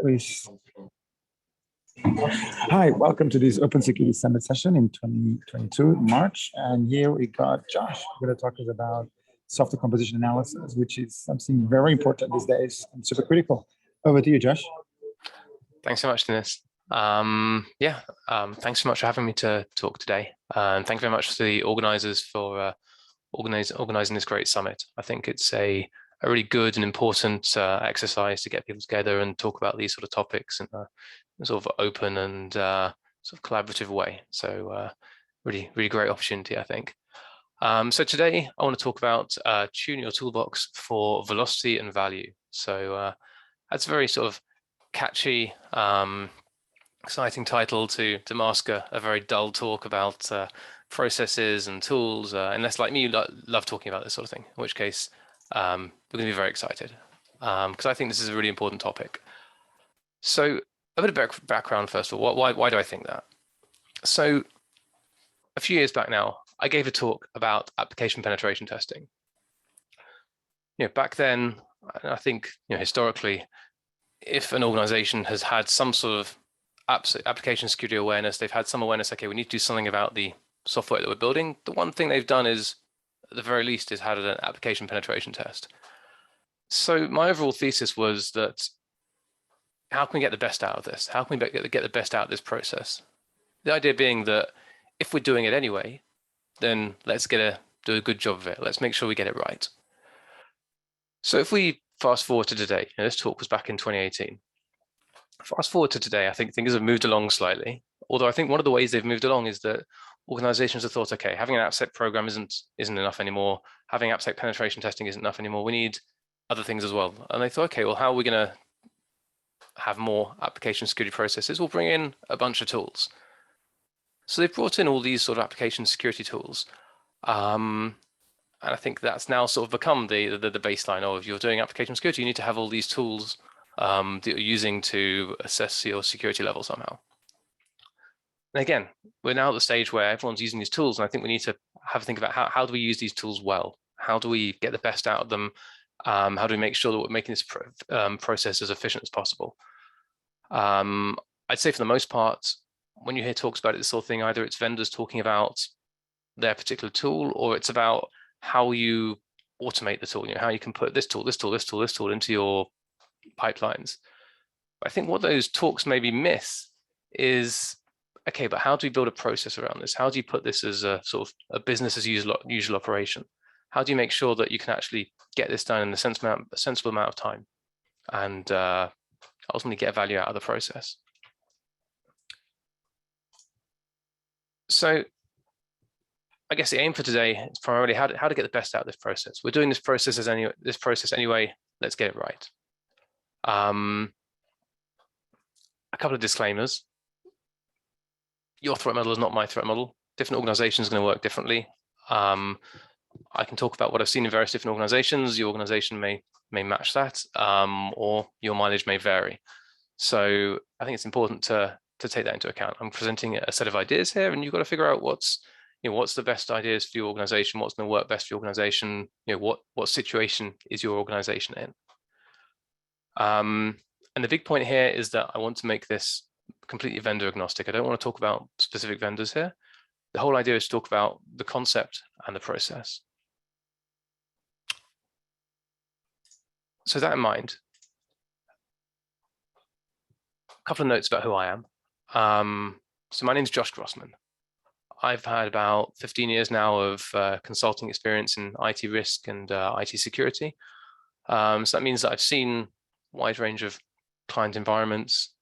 Please. Hi, welcome to this Open Security Summit session in 2022, March. And here we got Josh, who's going to talk to us about software composition analysis, which is something very important these days and super critical. Over to you, Josh. Thanks so much, Dennis. Thanks so much for having me to talk today. And thank you very much to the organizers for organizing this great summit. I think it's a really good and important exercise to get people together and talk about these sort of topics in a sort of open and sort of collaborative way. So really great opportunity, I think. So today I want to talk about tune your toolbox for velocity and value. So that's a very sort of catchy, exciting title to mask a very dull talk about processes and tools, unless like me you love talking about this sort of thing, in which case we're going to be very excited because I think this is a really important topic. So a bit of background first of all. Why do I think that? So a few years back now, I gave a talk about application penetration testing. Back then, I think historically, if an organization has had some sort of application security awareness, they've had some awareness, okay, we need to do something about the software that we're building. The one thing they've done is, at the very least, is had an application penetration test. So my overall thesis was that how can we get the best out of this? How can we get the best out of this process? The idea being that if we're doing it anyway, then let's do a good job of it. Let's make sure we get it right. So if we fast forward to today, this talk was back in 2018. Fast forward to today, I think things have moved along slightly. Although I think one of the ways they've moved along is that organizations have thought, okay, having an AppSec program isn't enough anymore. Having AppSec penetration testing isn't enough anymore. We need other things as well. And they thought, okay, well, how are we going to have more application security processes? We'll bring in a bunch of tools. So they've brought in all these sort of application security tools. And I think that's now sort of become the baseline of, if you're doing application security, you need to have all these tools that you're using to assess your security level somehow. And again, we're now at the stage where everyone's using these tools, and I think we need to have a think about how do we use these tools well? How do we get the best out of them? How do we make sure that we're making this process as efficient as possible? I'd say for the most part, when you hear talks about it, this sort of thing, either it's vendors talking about their particular tool, or it's about how you automate the tool, how you can put this tool into your pipelines. But I think what those talks maybe miss is, okay, but how do you build a process around this? How do you put this as a sort of a business as usual operation? How do you make sure that you can actually get this done in a sensible amount of time and ultimately get value out of the process? So I guess the aim for today is primarily how to get the best out of this process. We're doing this process anyway. Let's get it right. A couple of disclaimers. Your threat model is not my threat model. Different organizations are going to work differently. I can talk about what I've seen in various different organizations. Your organization may match that, or your mileage may vary. So I think it's important to take that into account. I'm presenting a set of ideas here, and you've got to figure out what's the best ideas for your organization, what's going to work best for your organization, what situation is your organization in. And the big point here is that I want to make this completely vendor agnostic. I don't want to talk about specific vendors here. The whole idea is to talk about the concept and the process. So that in mind, a couple of notes about who I am. So my name is Josh Grossman. I've had about 15 years now of consulting experience in IT risk and IT security. So that means that I've seen a wide range of client environments,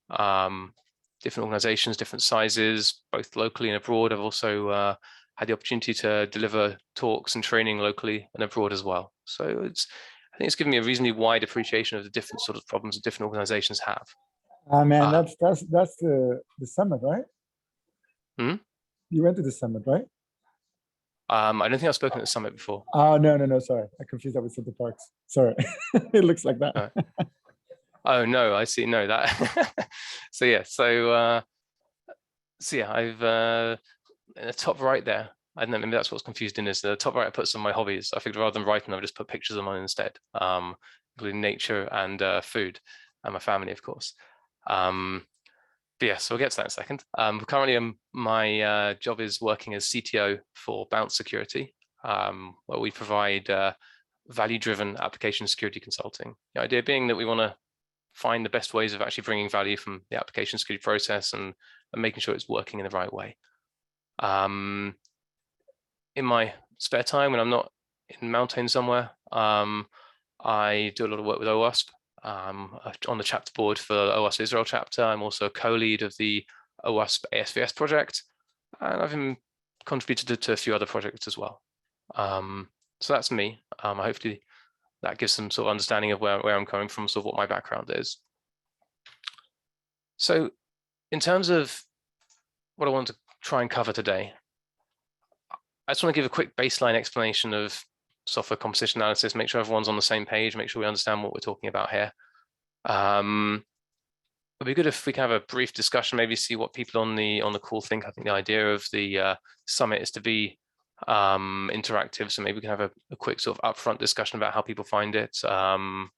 different organizations, different sizes, both locally and abroad. I've also had the opportunity to deliver talks and training locally and abroad as well. So I think it's given me a reasonably wide appreciation of the different sort of problems that different organizations have. Man, that's the summit, right? You went to the summit, right? I don't think I've spoken at the summit before. Oh, no, sorry. I confused that with Center Parks. Sorry. It looks like that. Oh, no, I see. No, that. So yeah, I've in the top right there, I don't know, maybe that's what's confused in, is the top right I put some of my hobbies. I figured rather than writing, I'll just put pictures of mine instead, including nature and food, and my family, of course. But yeah, so we'll get to that in a second. Currently, my job is working as CTO for Bounce Security, where we provide value-driven application security consulting. The idea being that we want to find the best ways of actually bringing value from the application security process and making sure it's working in the right way. In my spare time, when I'm not in mountain somewhere, I do a lot of work with OWASP. On the chapter board for the OWASP Israel chapter. I'm also a co-lead of the OWASP ASVS project, and I've contributed to a few other projects as well. So that's me. Hopefully that gives some sort of understanding of where I'm coming from, sort of what my background is. So in terms of what I want to try and cover today, I just want to give a quick baseline explanation of software composition analysis, make sure everyone's on the same page, make sure we understand what we're talking about here. It'd be good if we can have a brief discussion, maybe see what people on the call think. I think the idea of the summit is to be interactive, so maybe we can have a quick sort of upfront discussion about how people find it. And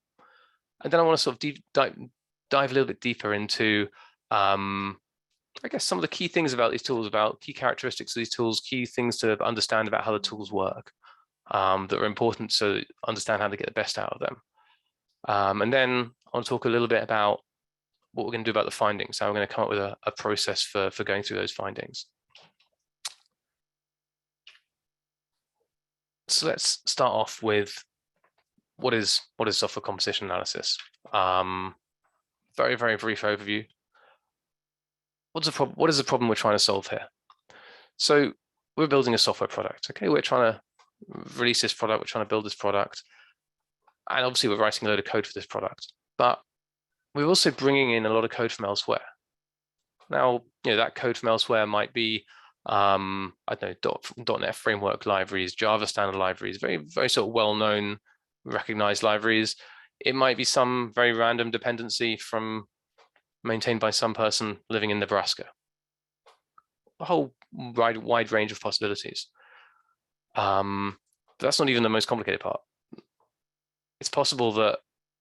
then I want to sort of dive a little bit deeper into I guess some of the key things about these tools, about key characteristics of these tools, key things to understand about how the tools work that are important to understand how to get the best out of them. And then I'll talk a little bit about what we're going to do about the findings, how we're going to come up with a process for going through those findings. So let's start off with what is software composition analysis. Very, very brief overview. What is the problem we're trying to solve here? So we're building a software product. Okay, we're trying to release this product. We're trying to build this product, and obviously we're writing a load of code for this product. But we're also bringing in a lot of code from elsewhere. Now, that code from elsewhere might be, I don't know, .NET framework libraries, Java standard libraries, very, very sort of well-known, recognized libraries. It might be some very random dependency maintained by some person living in Nebraska. A whole wide range of possibilities. But that's not even the most complicated part. It's possible that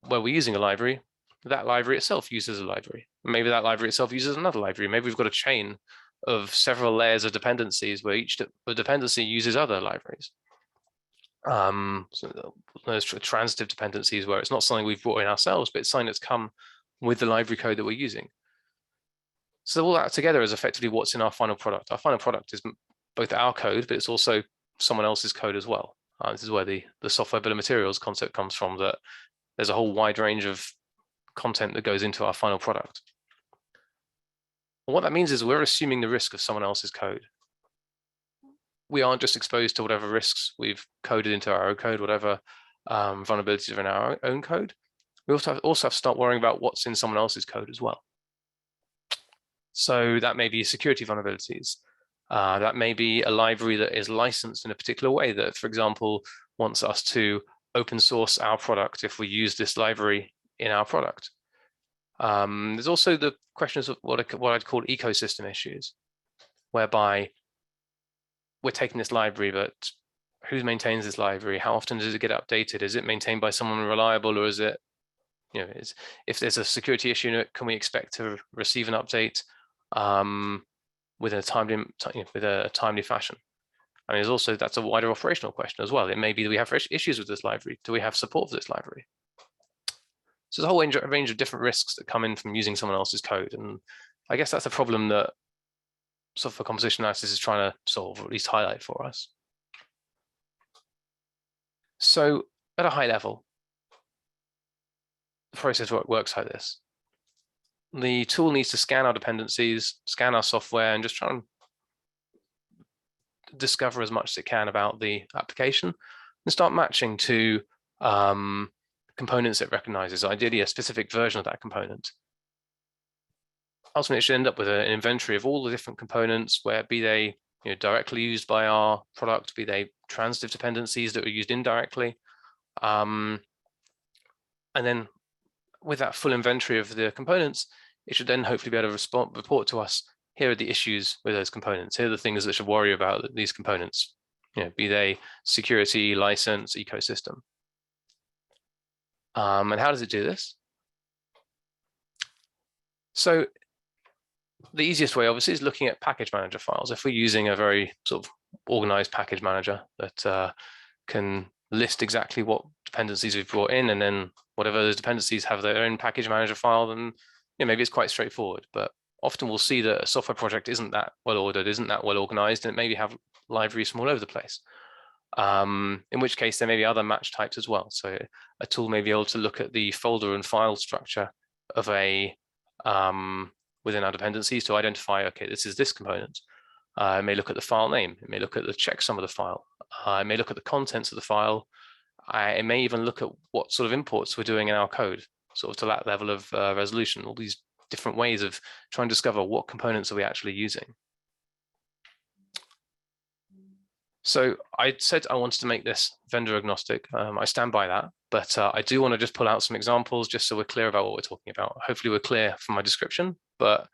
where we're using a library, that library itself uses a library. Maybe that library itself uses another library. Maybe we've got a chain of several layers of dependencies where each dependency uses other libraries. So there's transitive dependencies where it's not something we've brought in ourselves, but it's something that's come with the library code that we're using. So all that together is effectively what's in our final product. Our final product is both our code, but it's also someone else's code as well. This is where the software bill of materials concept comes from, that there's a whole wide range of content that goes into our final product. And what that means is we're assuming the risk of someone else's code. We aren't just exposed to whatever risks we've coded into our own code, whatever vulnerabilities are in our own code. We also have to start worrying about what's in someone else's code as well. So that may be security vulnerabilities. That may be a library that is licensed in a particular way that, for example, wants us to open source our product if we use this library in our product. There's also the questions of what I'd call ecosystem issues, whereby we're taking this library, but who maintains this library? How often does it get updated? Is it maintained by someone reliable, or is it, if there's a security issue in it, can we expect to receive an update within a timely fashion? I mean, that's a wider operational question as well. It may be that we have issues with this library. Do we have support for this library? So there's a whole range of different risks that come in from using someone else's code. And I guess that's a problem that software composition analysis is trying to solve, or at least highlight for us. So at a high level, the process works like this. The tool needs to scan our dependencies, scan our software, and just try and discover as much as it can about the application and start matching to components it recognizes, ideally a specific version of that component. Ultimately, it should end up with an inventory of all the different components, where be they directly used by our product, be they transitive dependencies that are used indirectly. And then with that full inventory of the components, it should then hopefully be able to report to us, here are the issues with those components. Here are the things that should worry about these components, be they security, license, ecosystem. And how does it do this? So the easiest way, obviously, is looking at package manager files. If we're using a very sort of organized package manager that can list exactly what dependencies we've brought in, and then whatever those dependencies have their own package manager file, then maybe it's quite straightforward. But often we'll see that a software project isn't that well ordered, isn't that well organized, and it maybe have libraries from all over the place. In which case there may be other match types as well. So a tool may be able to look at the folder and file structure of a within our dependencies to identify, okay, this is this component. It may look at the file name. It may look at the checksum of the file. It may look at the contents of the file. It may even look at what sort of imports we're doing in our code, sort of to that level of resolution. All these different ways of trying to discover what components are we actually using. So I said I wanted to make this vendor agnostic. I stand by that, but I do want to just pull out some examples just so we're clear about what we're talking about. Hopefully we're clear from my description, but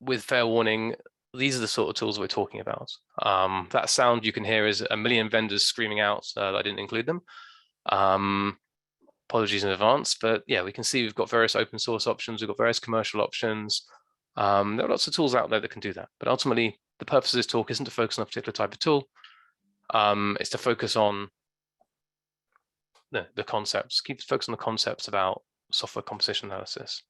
with fair warning, these are the sort of tools we're talking about. That sound you can hear is a million vendors screaming out that I didn't include them. Apologies in advance, but yeah, we can see we've got various open source options, we've got various commercial options. There are lots of tools out there that can do that, but ultimately the purpose of this talk isn't to focus on a particular type of tool. It's to focus on the concepts, keep focus on the concepts about software composition analysis.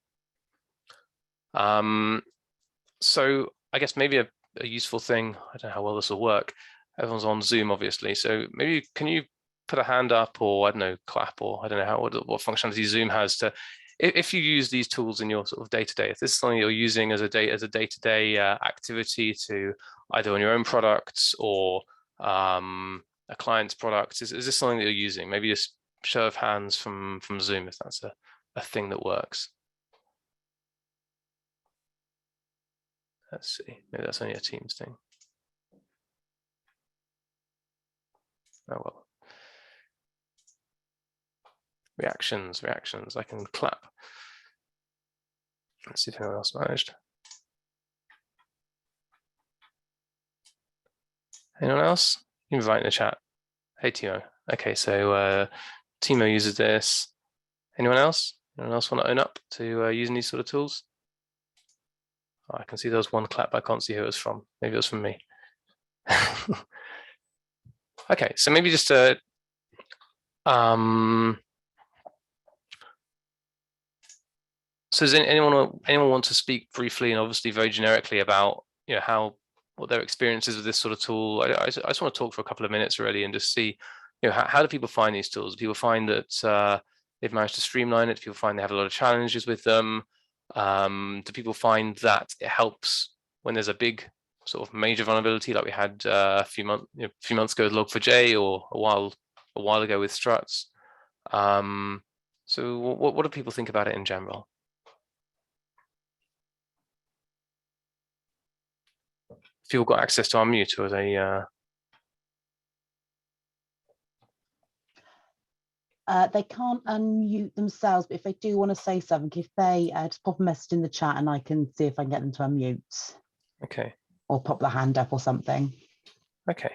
So I guess maybe a useful thing, I don't know how well this will work. Everyone's on Zoom, obviously. So maybe can you put a hand up, or I don't know, clap, or I don't know what functionality Zoom has to, if you use these tools in your sort of day-to-day, if this is something you're using as a day-to-day activity to either on your own products or a client's products, is this something that you're using? Maybe just show of hands from Zoom if that's a thing that works. Let's see, maybe that's only a Teams thing. Oh well. Reactions, I can clap. Let's see if anyone else managed. Anyone else? You can write in the chat. Hey Timo. Okay, so Timo uses this. Anyone else? Anyone else want to own up to using these sort of tools? Oh, I can see there was one clap, but I can't see who it was from. Maybe it was from me. Okay, so maybe just to so does anyone want to speak briefly and obviously very generically about what their experience is with this sort of tool? I just want to talk for a couple of minutes already and just see how do people find these tools? Do people find that they've managed to streamline it? Do people find they have a lot of challenges with them? Do people find that it helps when there's a big sort of major vulnerability like we had a few months ago with Log4j, or a while ago with struts? So what do people think about it in general? People got access to unmute, or they they can't unmute themselves, but if they do want to say something, if they just pop a message in the chat and I can see if I can get them to unmute. Okay. Or pop their hand up or something. Okay.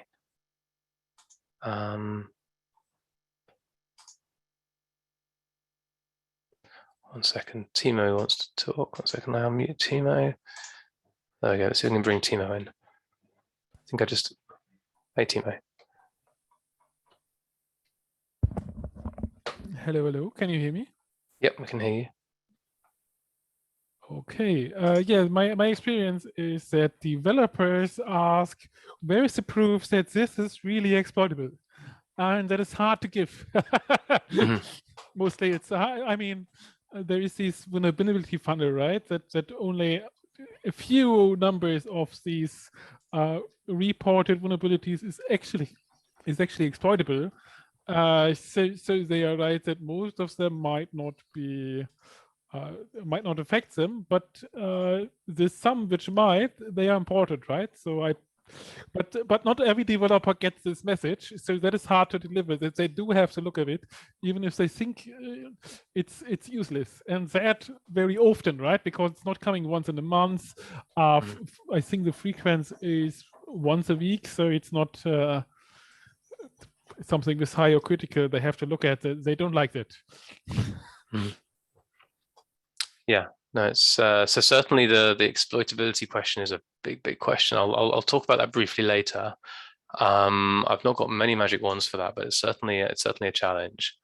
1 second. Timo wants to talk. 1 second. I unmute Timo. There we go. Let's see if we can bring Timo in. I think I just. Hey, Timo. Hello, hello. Can you hear me? Yep, we can hear you. Okay. Yeah, my experience is that developers ask, where is the proof that this is really exploitable? And that is hard to give. Mostly it's, I mean, there is this vulnerability funnel, right? That only a few numbers of these reported vulnerabilities is actually exploitable. So they are right that most of them might not be might not affect them, but the some which might, they are important, right? So but not every developer gets this message, so that is hard to deliver. That they do have to look at it, even if they think it's useless, and that very often, right? Because it's not coming once in a month. I think the frequency is once a week, so it's not something with high or critical. They have to look at it. They don't like that. Yeah, No, it's so certainly the exploitability question is a big question. I'll talk about that briefly later. I've not got many magic wands for that, but it's certainly a challenge.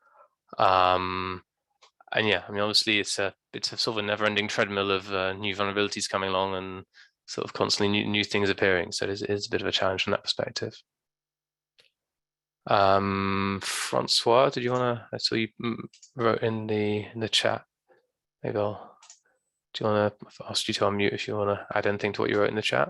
And yeah, I mean, obviously it's a sort of a never-ending treadmill of new vulnerabilities coming along and sort of constantly new things appearing. So it is a bit of a challenge from that perspective. Francois, did you want to? I saw you wrote in the chat. Maybe do you want to ask you to unmute if you want to add anything to what you wrote in the chat?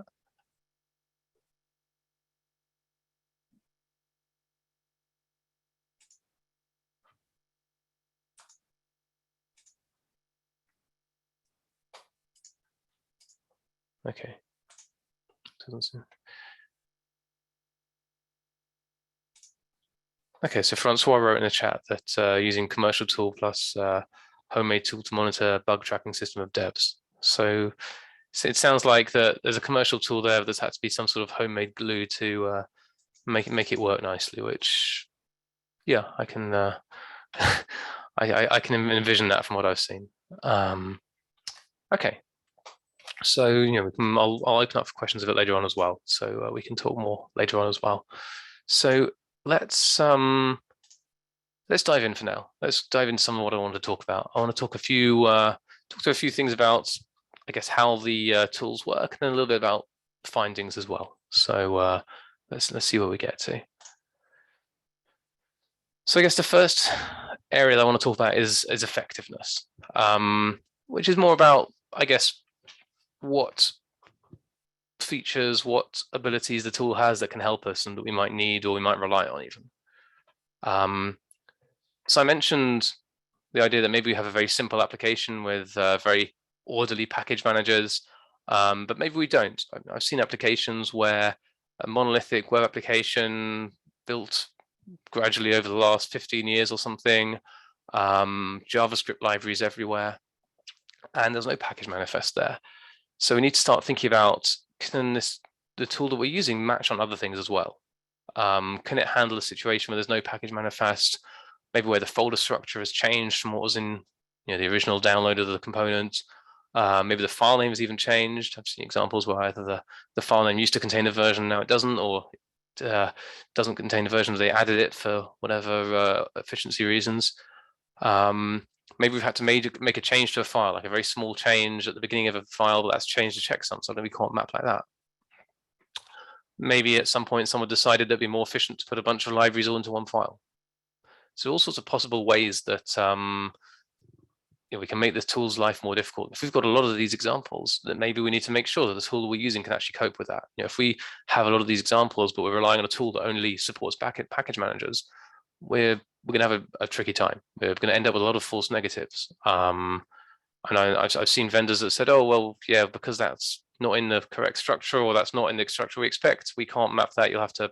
Okay. Okay, so Francois wrote in the chat that using commercial tool plus homemade tool to monitor bug tracking system of devs. So it sounds like that there's a commercial tool there that's had to be some sort of homemade glue to make it work nicely, which yeah, I can I can envision that from what I've seen. Okay, so I'll open up for questions a bit later on as well, so we can talk more later on as well. So let's dive in for now. Let's dive into some of what I want to talk about. I want to talk to a few things about, I guess, how the tools work, and then a little bit about findings as well. So let's see what we get to. So I guess the first area that I want to talk about is effectiveness, which is more about, I guess, what features, what abilities the tool has that can help us and that we might need or we might rely on even. So I mentioned the idea that maybe we have a very simple application with very orderly package managers, but maybe we don't. I've seen applications where a monolithic web application built gradually over the last 15 years or something, JavaScript libraries everywhere, and there's no package manifest there. So we need to start thinking about, can the tool that we're using match on other things as well? Can it handle a situation where there's no package manifest, maybe where the folder structure has changed from what was in the original download of the component? Maybe the file name has even changed. I've seen examples where either the file name used to contain a version, now it doesn't, or doesn't contain a version, they added it for whatever efficiency reasons. Maybe we've had to make a change to a file, like a very small change at the beginning of a file, but that's changed the checksum, so we can't map like that. Maybe at some point someone decided that it'd be more efficient to put a bunch of libraries all into one file. So all sorts of possible ways that we can make the tool's life more difficult. If we've got a lot of these examples, then maybe we need to make sure that the tool we're using can actually cope with that. If we have a lot of these examples, but we're relying on a tool that only supports package managers, we're going to have a tricky time. We're going to end up with a lot of false negatives. And I've seen vendors that said, oh, well, yeah, because that's not in the correct structure, or that's not in the structure we expect, we can't map that. You'll have to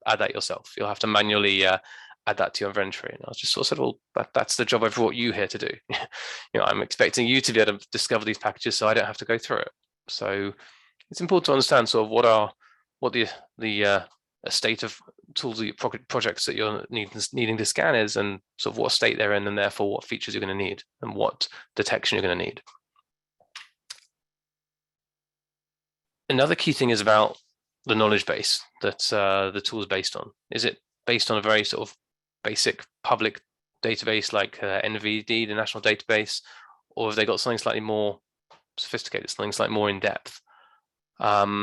add that yourself. You'll have to manually add that to your inventory. And I was just sort of said, well, that's the job I brought you here to do. I'm expecting you to be able to discover these packages so I don't have to go through it. So it's important to understand sort of what the state of tools, projects that you're needing to scan is, and sort of what state they're in, and therefore what features you're going to need and what detection you're going to need. Another key thing is about the knowledge base that the tool is based on. Is it based on a very sort of basic public database like NVD, the national database, or have they got something slightly more sophisticated, something slightly more in depth? How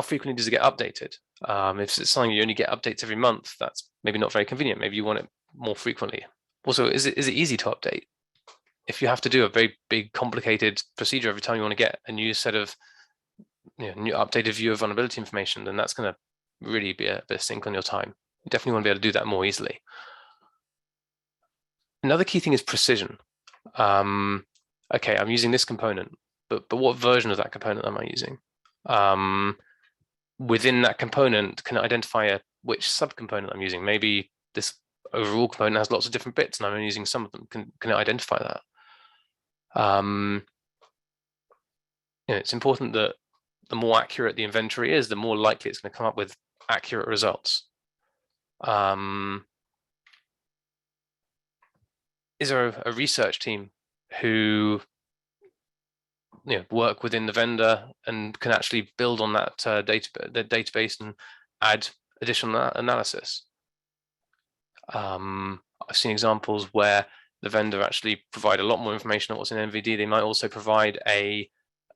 frequently does it get updated? If it's something you only get updates every month, that's maybe not very convenient. Maybe you want it more frequently. Also, is it easy to update? If you have to do a very big, complicated procedure every time you want to get a new set of new updated view of vulnerability information, then that's going to really be a bit of sink on your time. You definitely want to be able to do that more easily. Another key thing is precision. Okay, I'm using this component, but what version of that component am I using? Within that component, can I identify which subcomponent I'm using? Maybe this overall component has lots of different bits and I'm only using some of them. Can it identify that? It's important that the more accurate the inventory is, the more likely it's going to come up with accurate results. Is there a research team who work within the vendor and can actually build on that database and add additional analysis. I've seen examples where the vendor actually provide a lot more information on what's in NVD. They might also provide an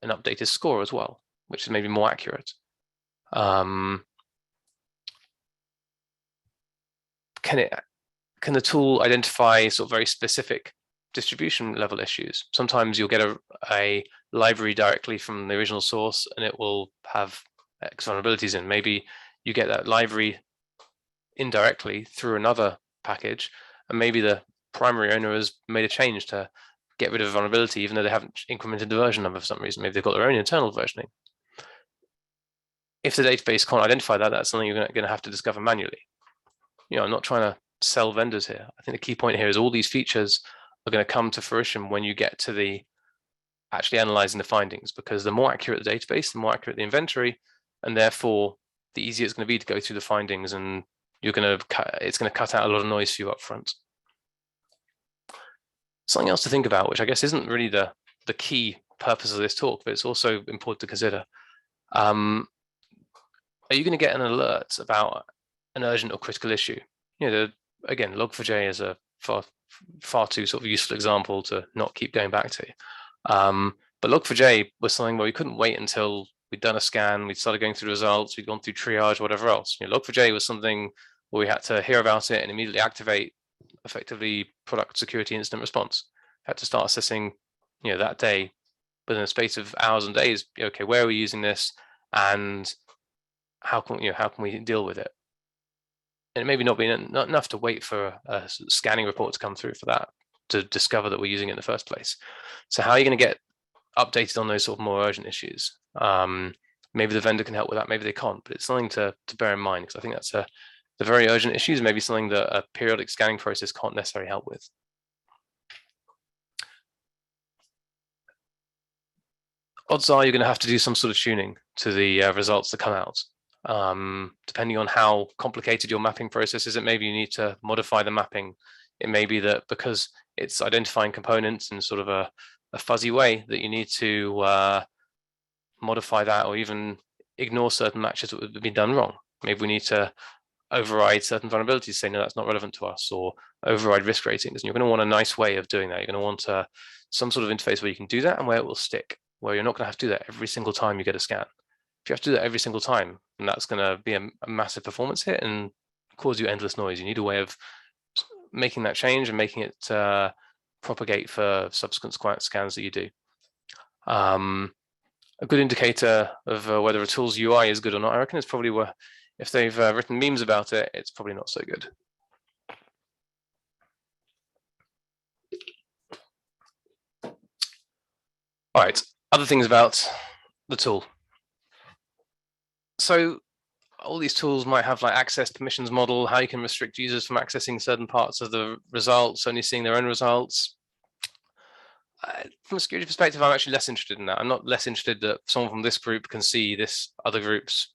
updated score as well, which is maybe more accurate. Can the tool identify sort of very specific distribution level issues? Sometimes you'll get a library directly from the original source and it will have X vulnerabilities in. Maybe you get that library indirectly through another package, and maybe the primary owner has made a change to get rid of a vulnerability even though they haven't incremented the version number for some reason. Maybe they've got their own internal versioning. If the database can't identify that, that's something you're going to have to discover manually. I'm not trying to sell vendors here. I think the key point here is all these features are going to come to fruition when you get to the actually analyzing the findings, because the more accurate the database, the more accurate the inventory, and therefore the easier it's going to be to go through the findings, and it's going to cut out a lot of noise for you up front. Something else to think about, which I guess isn't really the key purpose of this talk, but it's also important to consider. Are you going to get an alert about an urgent or critical issue? Again, Log4j is a far too sort of useful example to not keep going back to. But Log4j was something where we couldn't wait until we'd done a scan, we'd started going through the results, we'd gone through triage, whatever else. Log4j was something where we had to hear about it and immediately activate effectively product security incident response. Had to start assessing, that day within a space of hours and days. Okay, where are we using this, and how can we deal with it? And it maybe not enough to wait for a scanning report to come through for that to discover that we're using it in the first place. So how are you going to get updated on those sort of more urgent issues? Maybe the vendor can help with that, maybe they can't, but it's something to bear in mind, because I think that's the very urgent issues, maybe something that a periodic scanning process can't necessarily help with. Odds are you're going to have to do some sort of tuning to the results that come out. Depending on how complicated your mapping process is, it maybe you need to modify the mapping. It may be that because it's identifying components in sort of a fuzzy way, that you need to modify that, or even ignore certain matches that would have been done wrong. Maybe we need to override certain vulnerabilities, say no, that's not relevant to us, or override risk ratings. And you're going to want a nice way of doing that. You're going to want some sort of interface where you can do that and where it will stick, where you're not going to have to do that every single time you get a scan. If you have to do that every single time, then that's going to be a massive performance hit and cause you endless noise. You need a way of making that change and making it propagate for subsequent scans that you do. A good indicator of whether a tool's UI is good or not, I reckon, is probably where, if they've written memes about it, it's probably not so good. All right, other things about the tool. So all these tools might have like access permissions model, how you can restrict users from accessing certain parts of the results, only seeing their own results. From a security perspective, I'm actually less interested in that. I'm not less interested that someone from this group can see this other group's,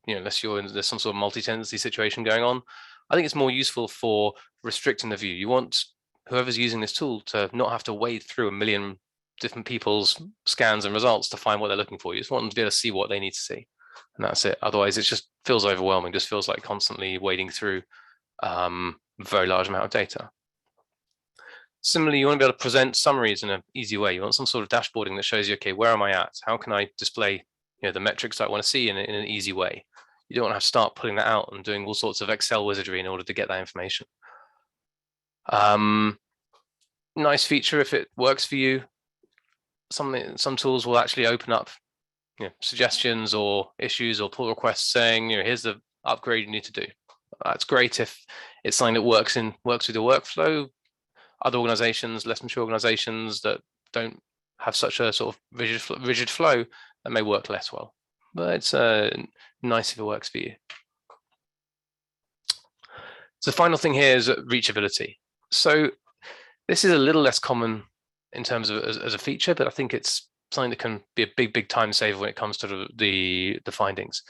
unless there's some sort of multi-tenancy situation going on. I think it's more useful for restricting the view. You want whoever's using this tool to not have to wade through a million different people's scans and results to find what they're looking for. You just want them to be able to see what they need to see. And that's it. Otherwise, it just feels overwhelming. Just feels like constantly wading through a very large amount of data. Similarly, you want to be able to present summaries in an easy way. You want some sort of dashboarding that shows you, okay, where am I at? How can I display the metrics I want to see in an easy way? You don't want to have to start putting that out and doing all sorts of Excel wizardry in order to get that information. Nice feature if it works for you. Some tools will actually open up suggestions or issues or pull requests saying, here's the upgrade you need to do. That's great if it's something that works with your workflow. Other organizations, less mature organizations that don't have such a sort of rigid flow, that may work less well. But it's nice if it works for you. So the final thing here is reachability. So this is a little less common in terms of as a feature, but I think it's something that can be a big time saver when it comes to the findings.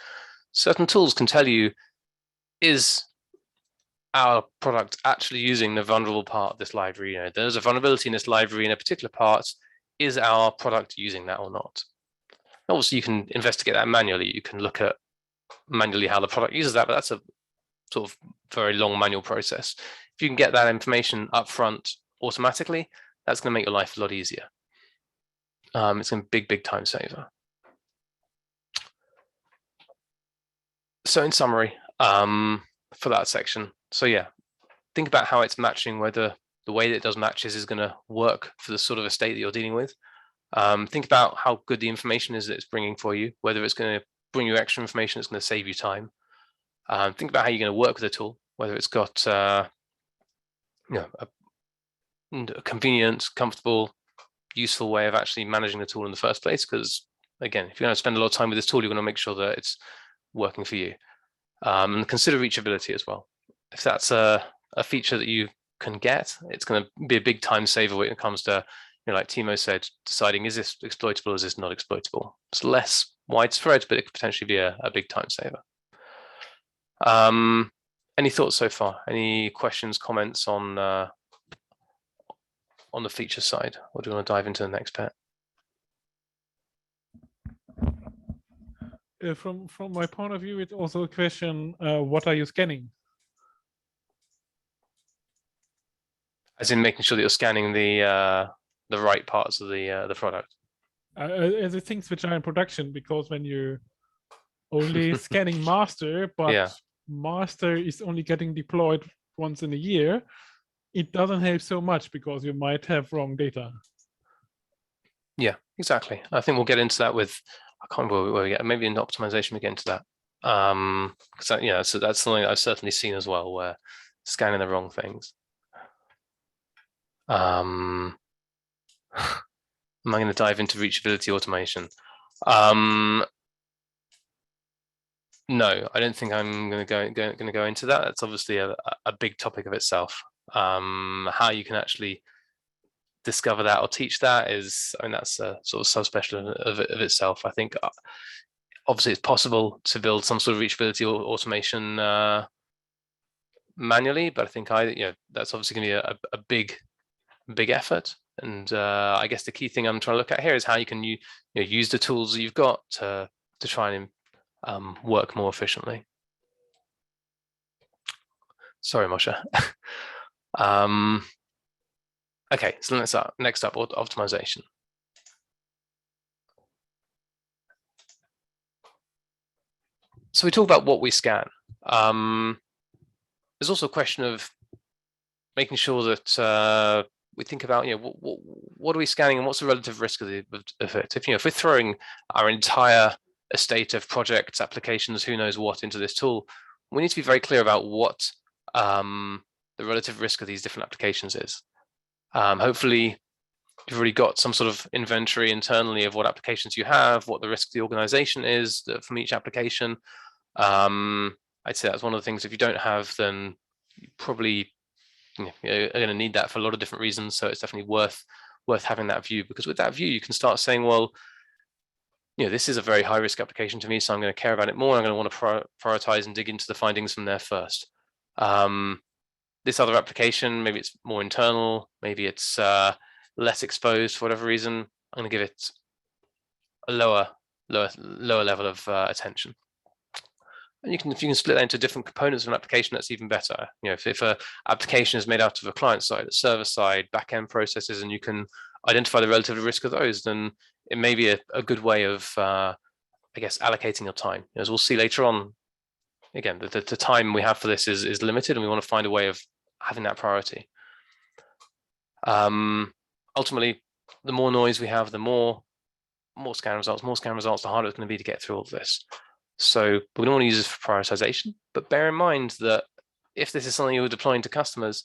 Certain tools can tell you, is our product actually using the vulnerable part of this library? There's a vulnerability in this library in a particular part. Is our product using that or not? Obviously, you can investigate that manually. You can look at manually how the product uses that, but that's a sort of very long manual process. If you can get that information up front automatically, that's going to make your life a lot easier. It's going to be a big time saver. So in summary, for that section, so yeah, think about how it's matching, whether the way that it does matches is going to work for the sort of estate that you're dealing with. Think about how good the information is that it's bringing for you, whether it's going to bring you extra information that's going to save you time. Think about how you're going to work with the tool, whether it's got a convenient, comfortable, useful way of actually managing the tool in the first place. Because again, if you're going to spend a lot of time with this tool, you're going to make sure that it's working for you. And consider reachability as well. If that's a feature that you can get, it's going to be a big time saver when it comes to, like Timo said, deciding, is this exploitable, is this not exploitable? It's less widespread, but it could potentially be a big time saver. Any thoughts so far? Any questions, comments on the feature side? Or do you want to dive into the next bit? From my point of view, it's also a question, what are you scanning? As in making sure that you're scanning the right parts of the product. The things which are in production, because when you're only scanning master, but yeah. master is only getting deployed once in a year, it doesn't help so much because you might have wrong data. Yeah, exactly. I think we'll get into that with, I can't remember where we get, maybe in optimization we get into that. Because so that's something I've certainly seen as well, where scanning the wrong things. Am I going to dive into reachability automation? No, I don't think I'm going to go into that. That's obviously a big topic of itself. How you can actually discover that or teach that is, that's a sort of subspecialty of itself. I think obviously it's possible to build some sort of reachability automation manually, but I think that's obviously going to be a big effort. And I guess the key thing I'm trying to look at here is how you can use the tools that you've got to try and work more efficiently. Sorry, Moshe. Okay, so next up, optimization. So we talk about what we scan. There's also a question of making sure that we think about, what are we scanning and what's the relative risk of it? If we're throwing our entire estate of projects, applications, who knows what into this tool, we need to be very clear about what the relative risk of these different applications is. Hopefully you've already got some sort of inventory internally of what applications you have, what the risk of the organization is from each application. I'd say that's one of the things, if you don't have, then you probably are going to need that for a lot of different reasons. So it's definitely worth having that view, because with that view, you can start saying, well, this is a very high risk application to me, so I'm going to care about it more. I'm going to want to prioritize and dig into the findings from there first. This other application, maybe it's more internal, maybe it's less exposed for whatever reason. I'm going to give it a lower level of attention. And if you can split that into different components of an application, that's even better. If an application is made out of a client side, a server side, back-end processes, and you can identify the relative risk of those, then it may be a good way of, I guess, allocating your time. As we'll see later on, again, the time we have for this is limited, and we want to find a way of having that priority. Ultimately, the more noise we have, the more scan results, the harder it's going to be to get through all of this. So we don't want to use this for prioritization, but bear in mind that if this is something you're deploying to customers,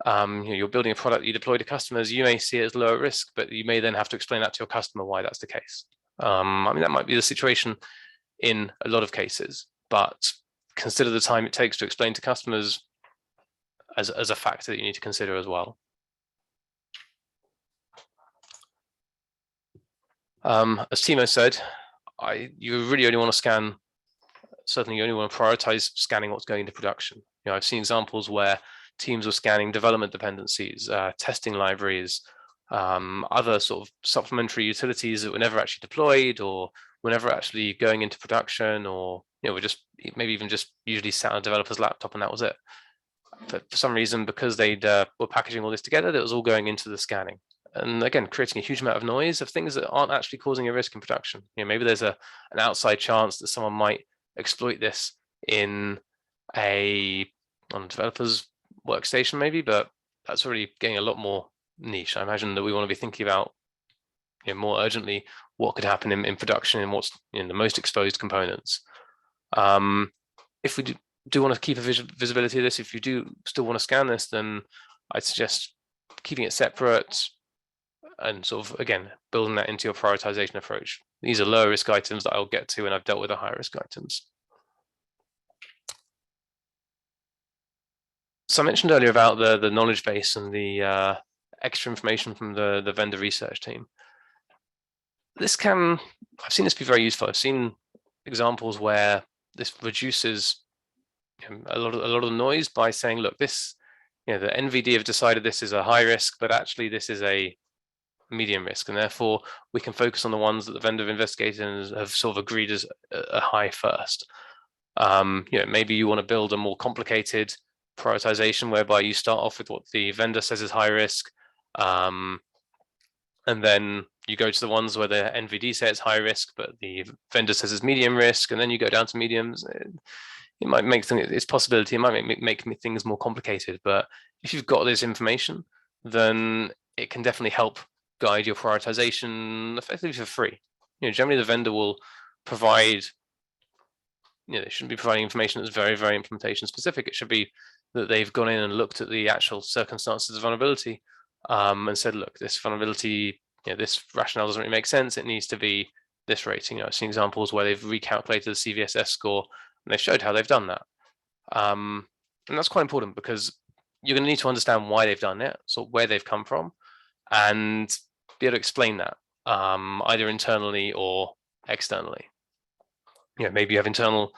you're building a product you deploy to customers, you may see it as lower risk, but you may then have to explain that to your customer why that's the case. That might be the situation in a lot of cases, but consider the time it takes to explain to customers as a factor that you need to consider as well. As Timo said, you really only want to scan, certainly you only want to prioritize scanning what's going into production. I've seen examples where teams were scanning development dependencies, testing libraries, other sort of supplementary utilities that were never actually deployed or were never actually going into production, or were just maybe even just usually sat on a developer's laptop and that was it. But for some reason, because they'd were packaging all this together, that was all going into the scanning. And again, creating a huge amount of noise of things that aren't actually causing a risk in production. Maybe there's an outside chance that someone might exploit this on a developer's workstation maybe, but that's already getting a lot more niche. I imagine that we want to be thinking about more urgently what could happen in production and what's in the most exposed components. If we do want to keep a visibility of this, if you do still want to scan this, then I'd suggest keeping it separate and sort of, again, building that into your prioritization approach. These are lower risk items that I'll get to when I've dealt with the higher risk items. So I mentioned earlier about the knowledge base and the extra information from the vendor research team. I've seen this be very useful. I've seen examples where this reduces a lot of the noise by saying, look, this, the NVD have decided this is a high risk, but actually this is a medium risk, and therefore we can focus on the ones that the vendor investigated and have sort of agreed as a high first. Maybe you want to build a more complicated prioritization whereby you start off with what the vendor says is high risk, and then you go to the ones where the NVD says it's high risk, but the vendor says it's medium risk, and then you go down to mediums. It might make things, it's possibility, it might make things more complicated, but if you've got this information, then it can definitely help guide your prioritization effectively for free. Generally the vendor will provide, they shouldn't be providing information that's very, very implementation specific. It should be that they've gone in and looked at the actual circumstances of vulnerability and said, look, this vulnerability, this rationale doesn't really make sense. It needs to be this rating. I've seen examples where they've recalculated the CVSS score and they showed how they've done that. And that's quite important because you're going to need to understand why they've done it, so where they've come from, and be able to explain that either internally or externally. Maybe you have internal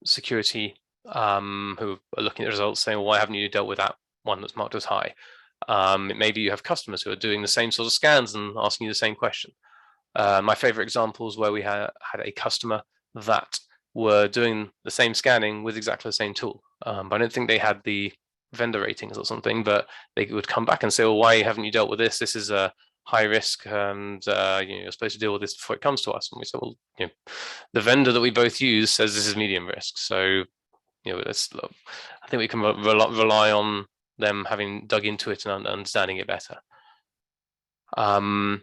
security who are looking at the results saying, well, why haven't you dealt with that one that's marked as high? Maybe you have customers who are doing the same sort of scans and asking you the same question. My favorite examples where we had a customer that were doing the same scanning with exactly the same tool. But I don't think they had the vendor ratings or something, but they would come back and say, well, why haven't you dealt with this? This is a high risk and you're supposed to deal with this before it comes to us. And we said, well, the vendor that we both use says this is medium risk. So, I think we can rely on them having dug into it and understanding it better. I'd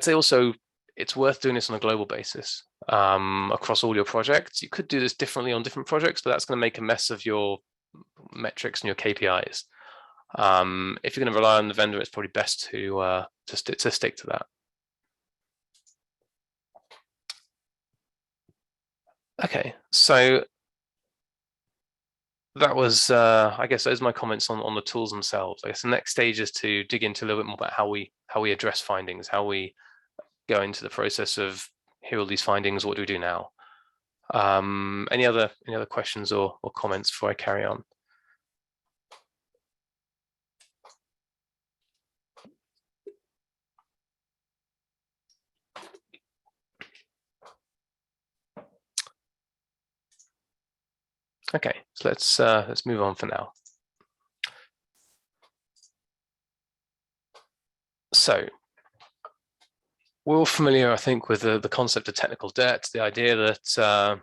say also it's worth doing this on a global basis across all your projects. You could do this differently on different projects, but that's going to make a mess of your metrics and your KPIs. If you're going to rely on the vendor, it's probably best to stick to that. Okay, so that was, I guess, those are my comments on the tools themselves. I guess the next stage is to dig into a little bit more about how we address findings, how we go into the process of here are all these findings. What do we do now? Any other questions or comments before I carry on? Okay, so let's move on for now. So we're all familiar, I think, with the concept of technical debt, the idea that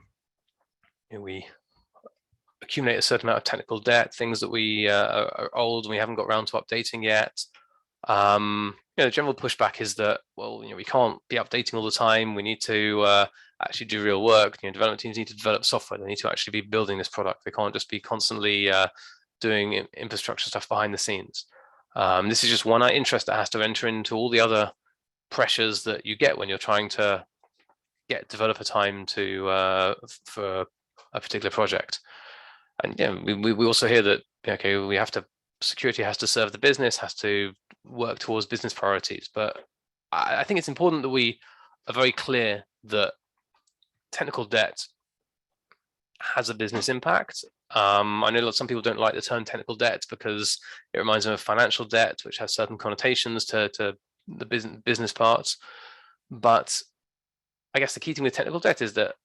we accumulate a certain amount of technical debt, things that we are old and we haven't got around to updating yet. The general pushback is that, well, we can't be updating all the time. We need to actually do real work. Development teams need to develop software. They need to actually be building this product. They can't just be constantly doing infrastructure stuff behind the scenes. This is just one interest that has to enter into all the other pressures that you get when you're trying to get developer time to for a particular project. And we also hear that we have to, security has to serve the business, has to work towards business priorities. But I think it's important that we are very clear that technical debt has a business impact. I know some people don't like the term technical debt because it reminds them of financial debt, which has certain connotations to the business parts. But I guess the key thing with technical debt is that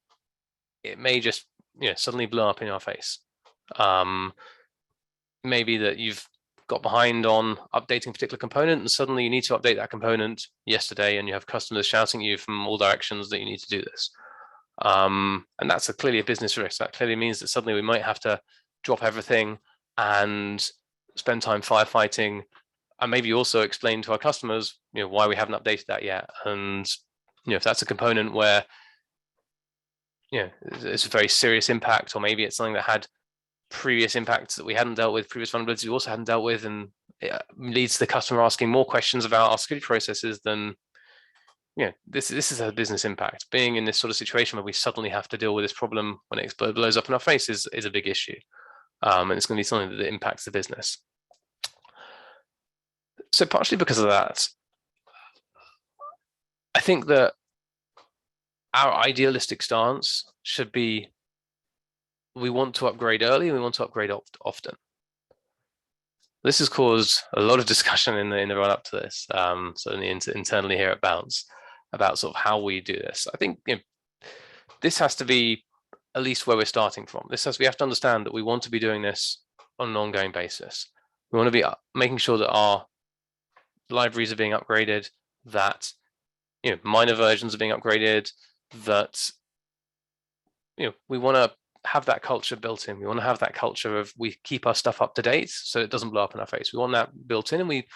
it may just suddenly blow up in our face. Maybe that you've got behind on updating a particular component and suddenly you need to update that component yesterday and you have customers shouting at you from all directions that you need to do this. And that's clearly a business risk. That clearly means that suddenly we might have to drop everything and spend time firefighting, and maybe also explain to our customers, why we haven't updated that yet. And if that's a component where it's a very serious impact, or maybe it's something that had previous impacts that we hadn't dealt with, previous vulnerabilities we also hadn't dealt with, and it leads to the customer asking more questions about our security processes, then this is a business impact. Being in this sort of situation where we suddenly have to deal with this problem when it blows up in our face is a big issue. And it's going to be something that impacts the business. So partially because of that, I think that our idealistic stance should be, we want to upgrade early and we want to upgrade often. This has caused a lot of discussion in the run up to this, certainly internally here at Bounce, about sort of how we do this. I think this has to be at least where we're starting from. We have to understand that we want to be doing this on an ongoing basis. We want to be making sure that our libraries are being upgraded, that minor versions are being upgraded, that we want to have that culture built in. We want to have that culture of we keep our stuff up to date so it doesn't blow up in our face. We want that built in, and we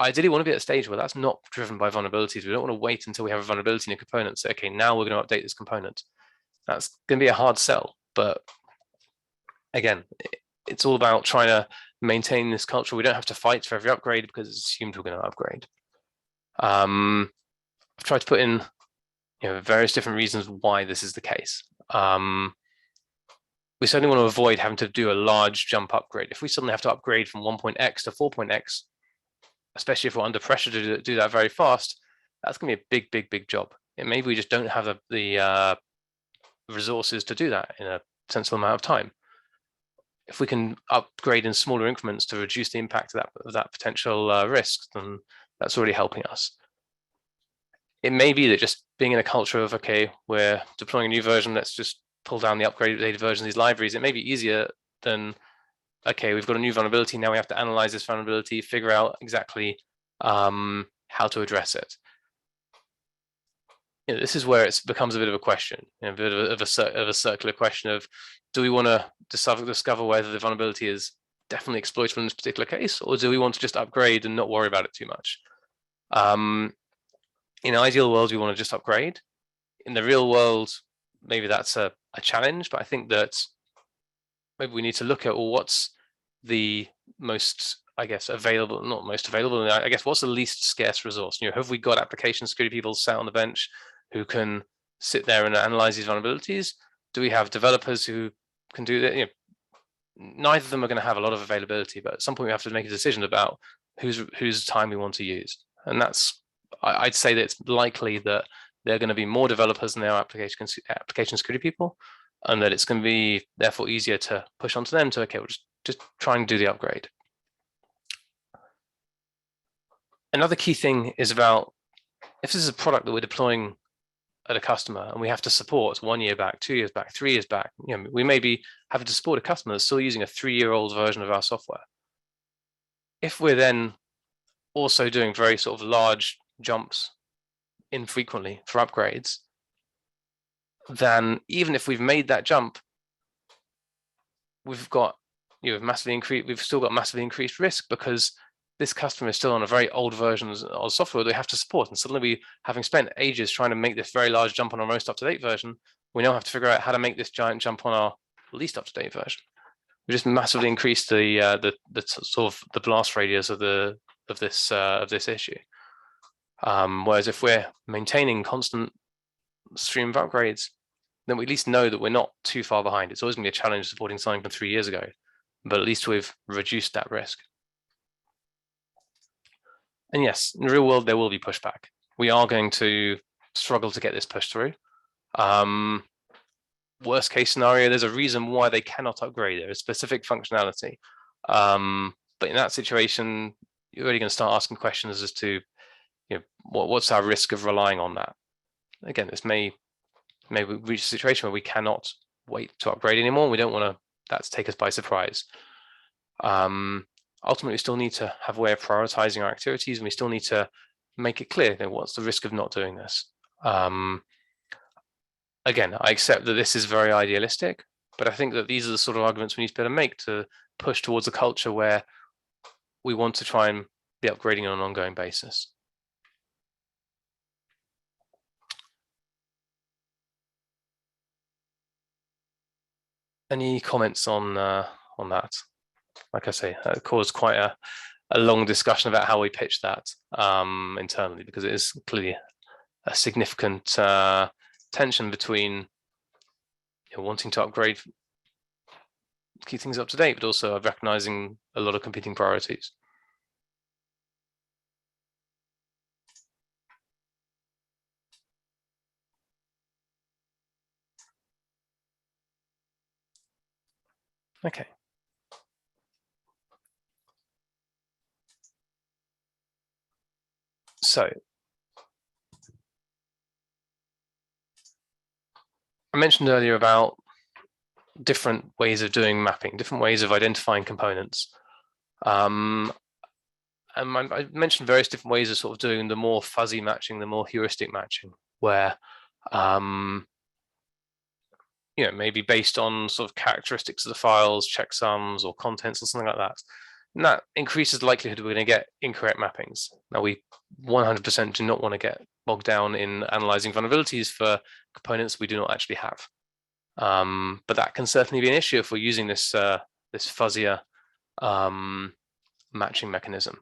ideally want to be at a stage where that's not driven by vulnerabilities. We don't want to wait until we have a vulnerability in a component and say, okay, now we're going to update this component. That's going to be a hard sell. But again, it's all about trying to maintain this culture. We don't have to fight for every upgrade because it's assumed we're going to upgrade. I've tried to put in various different reasons why this is the case. We certainly want to avoid having to do a large jump upgrade. If we suddenly have to upgrade from 1.x to 4.x, especially if we're under pressure to do that very fast, that's going to be a big job. And maybe we just don't have the resources to do that in a sensible amount of time. If we can upgrade in smaller increments to reduce the impact of that potential risk, then that's already helping us. It may be that just being in a culture of, okay, we're deploying a new version, let's just pull down the upgraded version of these libraries. It may be easier than, okay, we've got a new vulnerability, now we have to analyze this vulnerability, figure out exactly how to address it. This is where it becomes a bit of a question, a bit of a circular question of, do we want to discover whether the vulnerability is definitely exploitable in this particular case, or do we want to just upgrade and not worry about it too much? In an ideal world, we want to just upgrade. In the real world, maybe that's a challenge, but I think that maybe we need to look at, well, what's the most, I guess, available, not most available, I guess, what's the least scarce resource? Have we got application security people sat on the bench who can sit there and analyze these vulnerabilities? Do we have developers who can do that? Neither of them are going to have a lot of availability, but at some point we have to make a decision about whose time we want to use. And I'd say that it's likely that there are going to be more developers than there are application security people, and that it's going to be therefore easier to push onto them to, okay, we'll just try and do the upgrade. Another key thing is about, if this is a product that we're deploying at a customer and we have to support 1 year back, 2 years back, 3 years back, we may be having to support a customer that's still using a 3-year-old version of our software. If we're then also doing very sort of large jumps infrequently for upgrades, then even if we've made that jump, we've got we've still got massively increased risk, because this customer is still on a very old version of software they have to support, and suddenly we, having spent ages trying to make this very large jump on our most up-to-date version, we now have to figure out how to make this giant jump on our least up-to-date version. We just massively increased the sort of the blast radius of this issue. Whereas if we're maintaining constant stream of upgrades, then we at least know that we're not too far behind. It's always going to be a challenge supporting something from 3 years ago, but at least we've reduced that risk. And yes, in the real world, there will be pushback. We are going to struggle to get this pushed through. worst case scenario, there's a reason why they cannot upgrade. There is specific functionality. But in that situation, you're really going to start asking questions as to, what's our risk of relying on that? Again, this may reach a situation where we cannot wait to upgrade anymore. We don't want that to take us by surprise. Ultimately, we still need to have a way of prioritizing our activities, and we still need to make it clear, what's the risk of not doing this. Again, I accept that this is very idealistic, but I think that these are the sort of arguments we need to be able to make to push towards a culture where we want to try and be upgrading on an ongoing basis. Any comments on that? Like I say, that caused quite a long discussion about how we pitch that internally, because it is clearly a significant tension between wanting to upgrade, keep things up to date, but also recognizing a lot of competing priorities. Okay. So I mentioned earlier about different ways of doing mapping, different ways of identifying components. And I mentioned various different ways of sort of doing the more fuzzy matching, the more heuristic matching, where maybe based on sort of characteristics of the files, checksums or contents or something like that. And that increases the likelihood we're going to get incorrect mappings. Now, we 100% do not want to get bogged down in analyzing vulnerabilities for components we do not actually have. But that can certainly be an issue if we're using this fuzzier matching mechanism.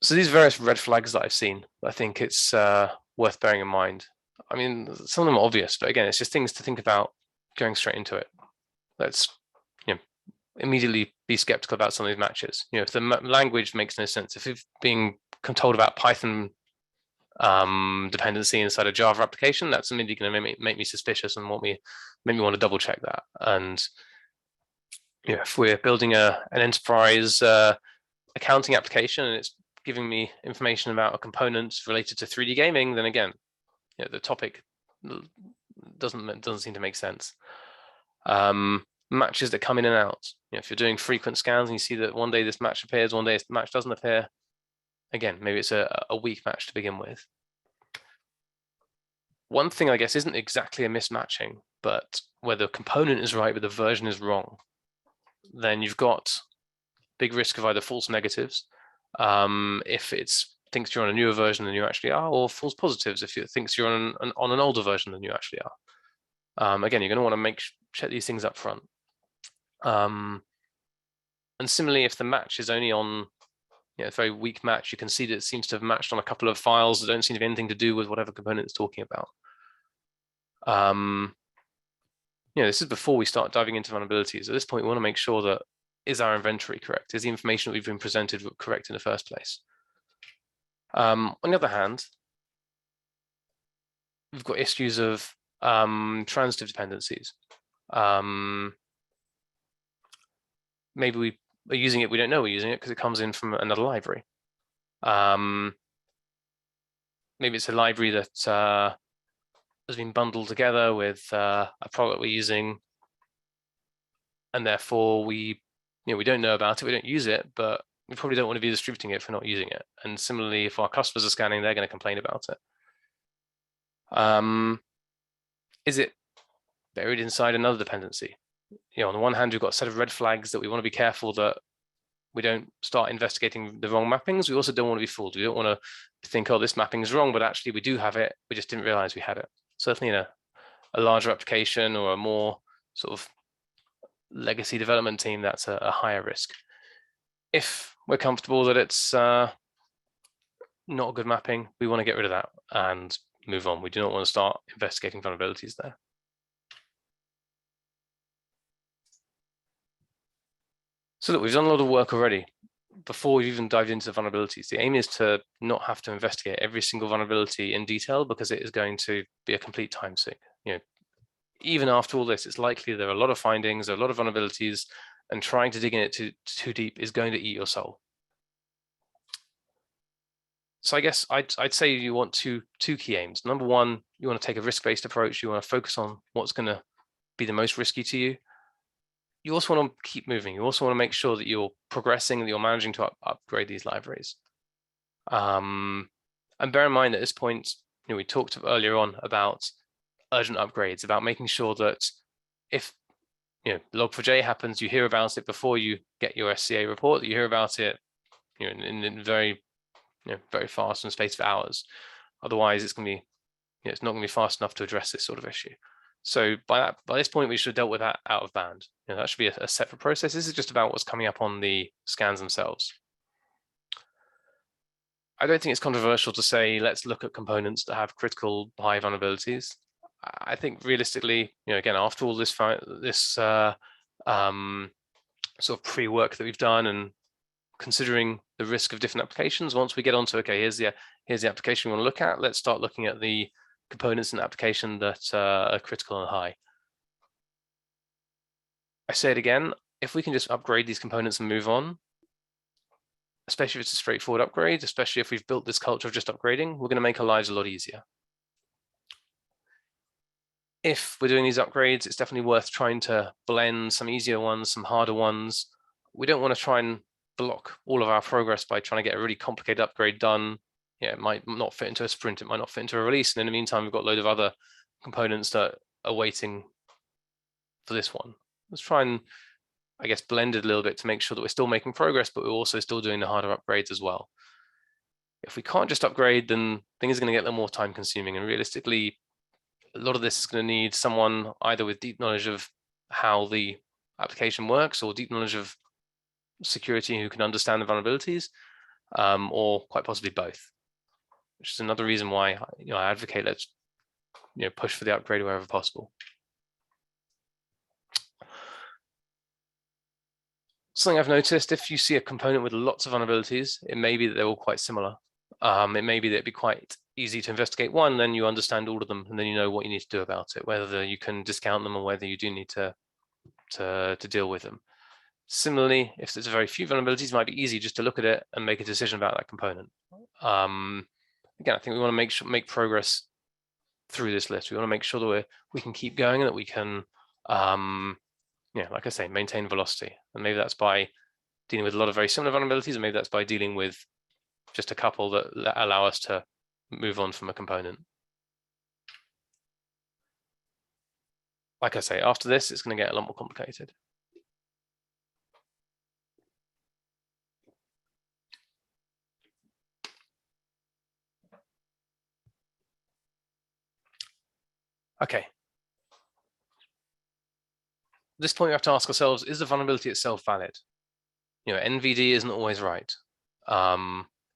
So these various red flags that I've seen, I think it's worth bearing in mind. I mean, some of them are obvious, but again, it's just things to think about going straight into it. Let's immediately be skeptical about some of these matches. If the language makes no sense, if you've been told about Python dependency inside a Java application, that's immediately going to make me suspicious and make me want to double check that. And if we're building an enterprise accounting application and it's giving me information about a component related to 3D gaming, then again, the topic doesn't seem to make sense. Matches that come in and out. If you're doing frequent scans and you see that one day this match appears, one day this match doesn't appear, again, maybe it's a weak match to begin with. One thing, I guess, isn't exactly a mismatching, but where the component is right but the version is wrong, then you've got big risk of either false negatives, if it thinks you're on a newer version than you actually are, or false positives if it thinks you're on an older version than you actually are. Again, you're going to want to check these things up front. And similarly, if the match is only on a very weak match, you can see that it seems to have matched on a couple of files that don't seem to have anything to do with whatever component it's talking about. This is before we start diving into vulnerabilities. At this point, we want to make sure that, is our inventory correct? Is the information that we've been presented correct in the first place? On the other hand, we've got issues of transitive dependencies. Maybe we are using it, we don't know we're using it because it comes in from another library. Maybe it's a library that has been bundled together with a product we're using, and therefore we don't know about it, we don't use it, but we probably don't want to be distributing it for not using it. And similarly, if our customers are scanning, they're going to complain about it. Is it buried inside another dependency? On the one hand, we've got a set of red flags that we want to be careful that we don't start investigating the wrong mappings. We also don't want to be fooled. We don't want to think, oh, this mapping is wrong, but actually we do have it. We just didn't realize we had it. Certainly in a larger application or a more sort of legacy development team, that's a higher risk. If we're comfortable that it's not a good mapping, we want to get rid of that and move on. We do not want to start investigating vulnerabilities there. So look, we've done a lot of work already before we've even dived into the vulnerabilities. The aim is to not have to investigate every single vulnerability in detail, because it is going to be a complete time sink. even after all this, it's likely there are a lot of findings, there are a lot of vulnerabilities, and trying to dig in it too deep is going to eat your soul. So I guess I'd say you want two key aims. Number one, you want to take a risk-based approach. You want to focus on what's going to be the most risky to you. You also want to keep moving. You also want to make sure that you're progressing, that you're managing to upgrade these libraries. And bear in mind at this point, we talked earlier on about urgent upgrades, about making sure that if log4j happens, you hear about it before you get your SCA report, that you hear about it in very very fast in the space of hours. Otherwise, it's going to be it's not going to be fast enough to address this sort of issue. So by this point, we should have dealt with that out of band. That should be a separate process. This is just about what's coming up on the scans themselves. I don't think it's controversial to say, let's look at components that have critical high vulnerabilities. I think realistically, again, after all this sort of pre-work that we've done and considering the risk of different applications, once we get onto, okay, here's the application we want to look at, let's start looking at the components in the application that are critical and high. I say it again, if we can just upgrade these components and move on, especially if it's a straightforward upgrade, especially if we've built this culture of just upgrading, we're going to make our lives a lot easier. If we're doing these upgrades, it's definitely worth trying to blend some easier ones, some harder ones. We don't want to try and block all of our progress by trying to get a really complicated upgrade done. It might not fit into a sprint, it might not fit into a release, and in the meantime, we've got a load of other components that are waiting for this one. Let's try and, I guess, blend it a little bit to make sure that we're still making progress, but we're also still doing the harder upgrades as well. If we can't just upgrade, then things are going to get a little more time consuming, and realistically, a lot of this is going to need someone either with deep knowledge of how the application works or deep knowledge of security who can understand the vulnerabilities, or quite possibly both, which is another reason why I advocate let's push for the upgrade wherever possible. Something I've noticed, if you see a component with lots of vulnerabilities, it may be that they're all quite similar. It may be that it'd be quite easy to investigate one, then you understand all of them, and then you know what you need to do about it, whether you can discount them or whether you do need to deal with them. Similarly, if there's very few vulnerabilities, it might be easy just to look at it and make a decision about that component. Again, I think we want to make progress through this list. We want to make sure that we can keep going and that we can, like I say, maintain velocity. And maybe that's by dealing with a lot of very similar vulnerabilities, and maybe that's by dealing with just a couple that allow us to move on from a component. Like I say, after this, it's going to get a lot more complicated. Okay. At this point, we have to ask ourselves, is the vulnerability itself valid? NVD isn't always right.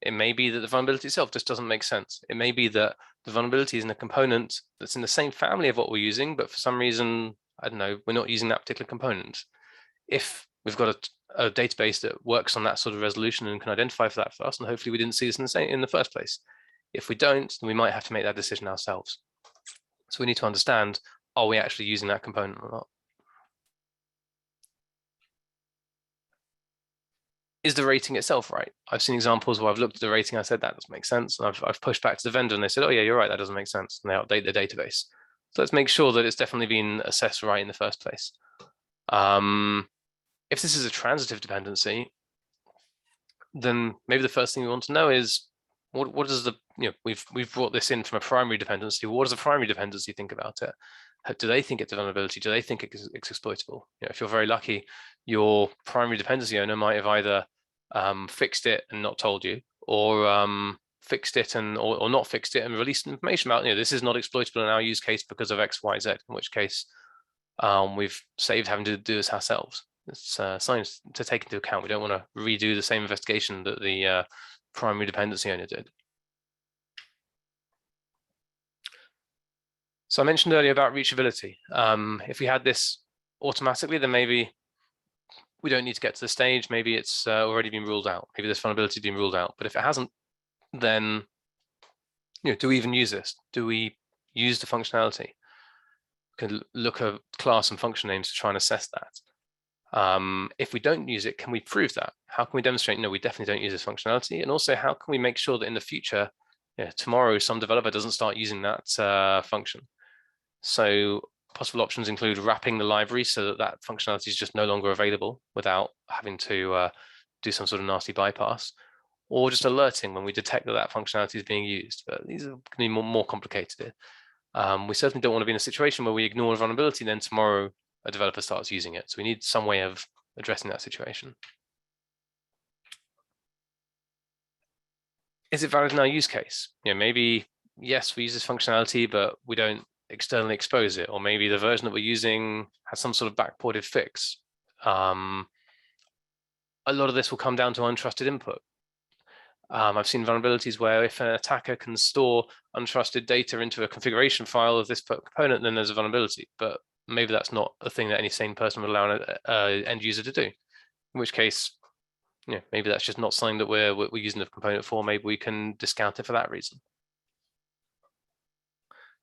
It may be that the vulnerability itself just doesn't make sense. It may be that the vulnerability is in a component that's in the same family of what we're using, but for some reason, I don't know, we're not using that particular component. If we've got a database that works on that sort of resolution and can identify for that for us, and hopefully we didn't see this in the first place. If we don't, then we might have to make that decision ourselves. So we need to understand, are we actually using that component or not? Is the rating itself right? I've seen examples where I've looked at the rating, I said that doesn't make sense, and I've pushed back to the vendor and they said, oh yeah, you're right, that doesn't make sense, and they update the database. So let's make sure that it's definitely been assessed right in the first place. If this is a transitive dependency, then maybe the first thing we want to know is what is the, we've brought this in from a primary dependency. What does a primary dependency think about it? Do they think it's a vulnerability? Do they think it's exploitable? If you're very lucky, your primary dependency owner might have either fixed it and not told you, or fixed it and or not fixed it and released information about, this is not exploitable in our use case because of X, Y, Z, in which case we've saved having to do this ourselves. It's something to take into account. We don't want to redo the same investigation that the primary dependency owner did. So I mentioned earlier about reachability. If we had this automatically, then maybe we don't need to get to the stage. Maybe it's already been ruled out. Maybe this vulnerability has been ruled out. But if it hasn't, then do we even use this? Do we use the functionality? We can look at class and function names to try and assess that. If we don't use it, can we prove that? How can we demonstrate, no, we definitely don't use this functionality? And also, how can we make sure that in the future, tomorrow, some developer doesn't start using that function? So possible options include wrapping the library so that that functionality is just no longer available without having to do some sort of nasty bypass, or just alerting when we detect that that functionality is being used. But these are going to be more complicated. We certainly don't want to be in a situation where we ignore a vulnerability, then tomorrow a developer starts using it. So we need some way of addressing that situation. Is it valid in our use case? Maybe, yes, we use this functionality, but we don't externally expose it. Or maybe the version that we're using has some sort of backported fix. A lot of this will come down to untrusted input. I've seen vulnerabilities where if an attacker can store untrusted data into a configuration file of this component, then there's a vulnerability. But maybe that's not a thing that any sane person would allow an end user to do. In which case, maybe that's just not something that we're using the component for. Maybe we can discount it for that reason.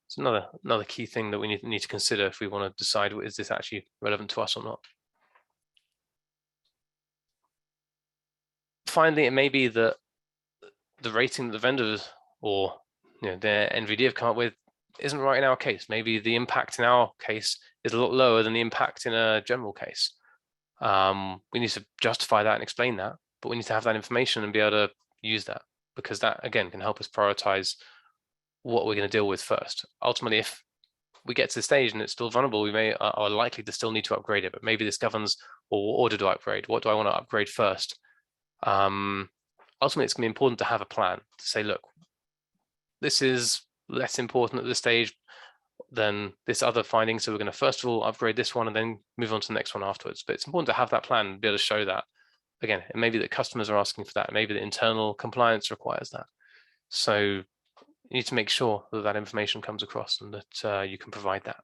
It's another key thing that we need to consider if we want to decide, is this actually relevant to us or not? Finally, it may be that the rating that the vendors or their NVD have come up with isn't right in our case. Maybe the impact in our case is a lot lower than the impact in a general case. We need to justify that and explain that, but we need to have that information and be able to use that, because that again can help us prioritize what we're going to deal with first. Ultimately, if we get to the stage and it's still vulnerable, we are likely to still need to upgrade it, but maybe this governs or order to upgrade. What do I want to upgrade first? Ultimately, it's going to be important to have a plan to say, look, this is less important at this stage than this other finding. So we're going to first of all upgrade this one and then move on to the next one afterwards. But it's important to have that plan and be able to show that. Again, it may be that customers are asking for that. Maybe the internal compliance requires that. So you need to make sure that that information comes across and that you can provide that.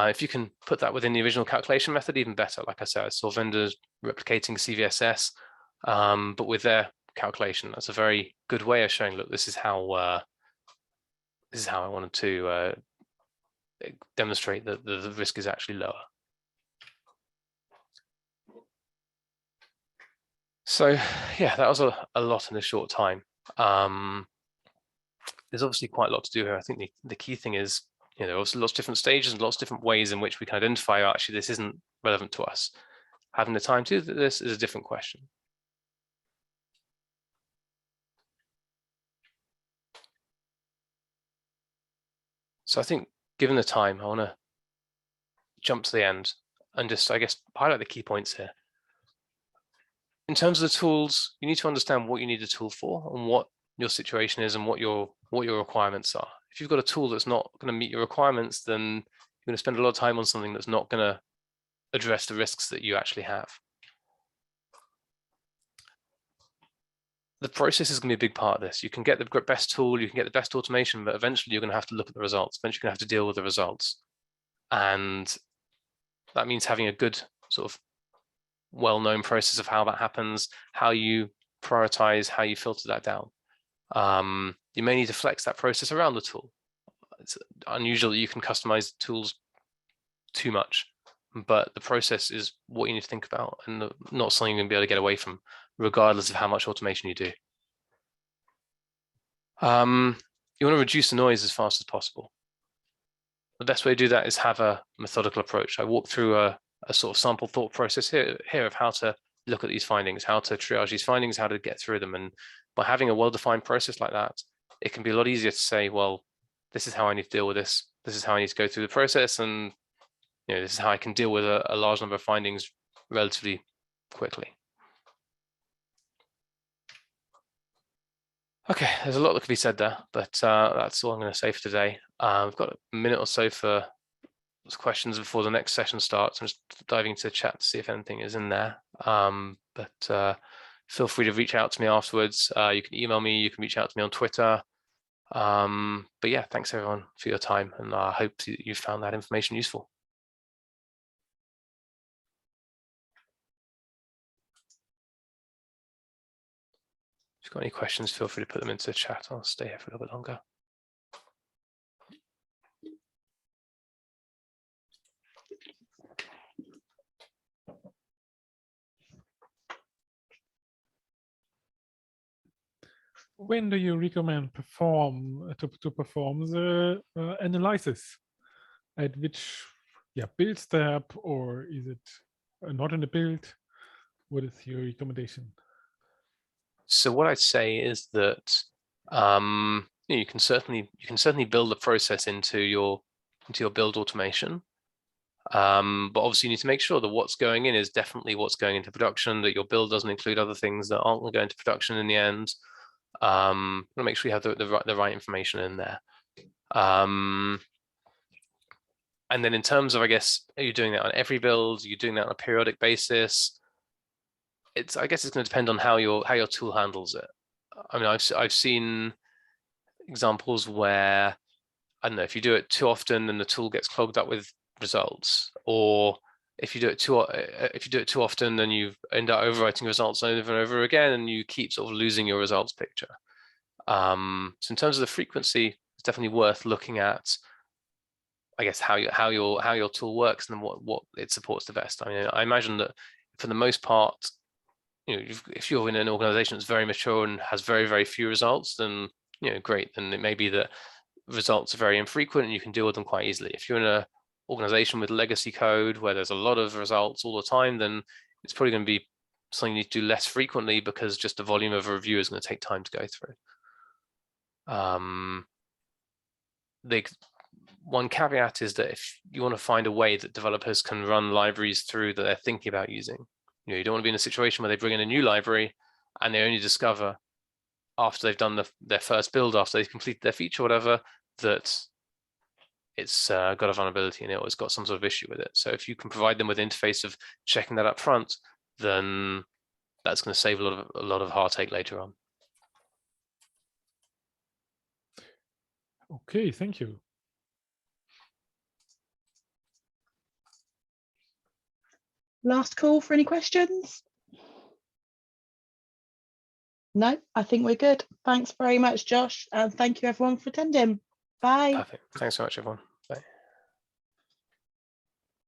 If you can put that within the original calculation method, even better. Like I said, I saw vendors replicating CVSS, but with their calculation. That's a very good way of showing, look, this is how I wanted to demonstrate that the risk is actually lower. So yeah, that was a lot in a short time. There's obviously quite a lot to do here. I think the key thing is, there are also lots of different stages and lots of different ways in which we can identify, actually, this isn't relevant to us. Having the time to do this is a different question. So I think, given the time, I want to jump to the end and just, I guess, highlight the key points here. In terms of the tools, you need to understand what you need a tool for and what your situation is and what your requirements are. If you've got a tool that's not going to meet your requirements, then you're going to spend a lot of time on something that's not going to address the risks that you actually have. The process is going to be a big part of this. You can get the best tool, you can get the best automation, but eventually you're going to have to look at the results. Eventually you're going to have to deal with the results. And that means having a good sort of well-known process of how that happens, how you prioritize, how you filter that down. You may need to flex that process around the tool. It's unusual that you can customize tools too much, but the process is what you need to think about and not something you're going to be able to get away from, regardless of how much automation you do. You want to reduce the noise as fast as possible. The best way to do that is have a methodical approach. I walked through a sort of sample thought process here of how to look at these findings, how to triage these findings, how to get through them. And by having a well-defined process like that, it can be a lot easier to say, well, this is how I need to deal with this. This is how I need to go through the process. And this is how I can deal with a large number of findings relatively quickly. Okay, there's a lot that could be said there, but that's all I'm going to say for today. We've got a minute or so for questions before the next session starts. I'm just diving into the chat to see if anything is in there. But feel free to reach out to me afterwards. You can email me, you can reach out to me on Twitter. But yeah, thanks everyone for your time, and I hope you found that information useful. If you've got any questions, feel free to put them into the chat. I'll stay here for a little bit longer. when do you recommend to perform the analysis? At which build step, or is it not in the build? What is your recommendation? So what I'd say is that you can certainly build the process into your build automation. But obviously you need to make sure that what's going in is definitely what's going into production, that your build doesn't include other things that aren't going to go into production in the end. You want to make sure you have the right information in there. And then in terms of, I guess, are you doing that on every build? Are you doing that on a periodic basis? I guess it's going to depend on how your tool handles it. I mean, I've seen examples where, I don't know, if you do it too often, then the tool gets clogged up with results, or if you do it too often, then you end up overwriting results over and over again, and you keep sort of losing your results picture. So in terms of the frequency, it's definitely worth looking at, I guess, how your tool works and what it supports the best. I mean, I imagine that for the most part, if you're in an organization that's very mature and has very, very few results, then great. Then it may be that results are very infrequent and you can deal with them quite easily. If you're in an organization with legacy code where there's a lot of results all the time, then it's probably going to be something you need to do less frequently, because just the volume of a review is going to take time to go through. One caveat is that if you want to find a way that developers can run libraries through that they're thinking about using, you don't want to be in a situation where they bring in a new library and they only discover after they've done their first build, after they've completed their feature, whatever, that it's got a vulnerability in it, or it's got some sort of issue with it. So if you can provide them with an interface of checking that up front, then that's going to save a lot of heartache later on. Okay, thank you. Last call for any questions? No, I think we're good. Thanks very much, Josh, and thank you everyone for attending. Bye. Perfect. Thanks so much, everyone.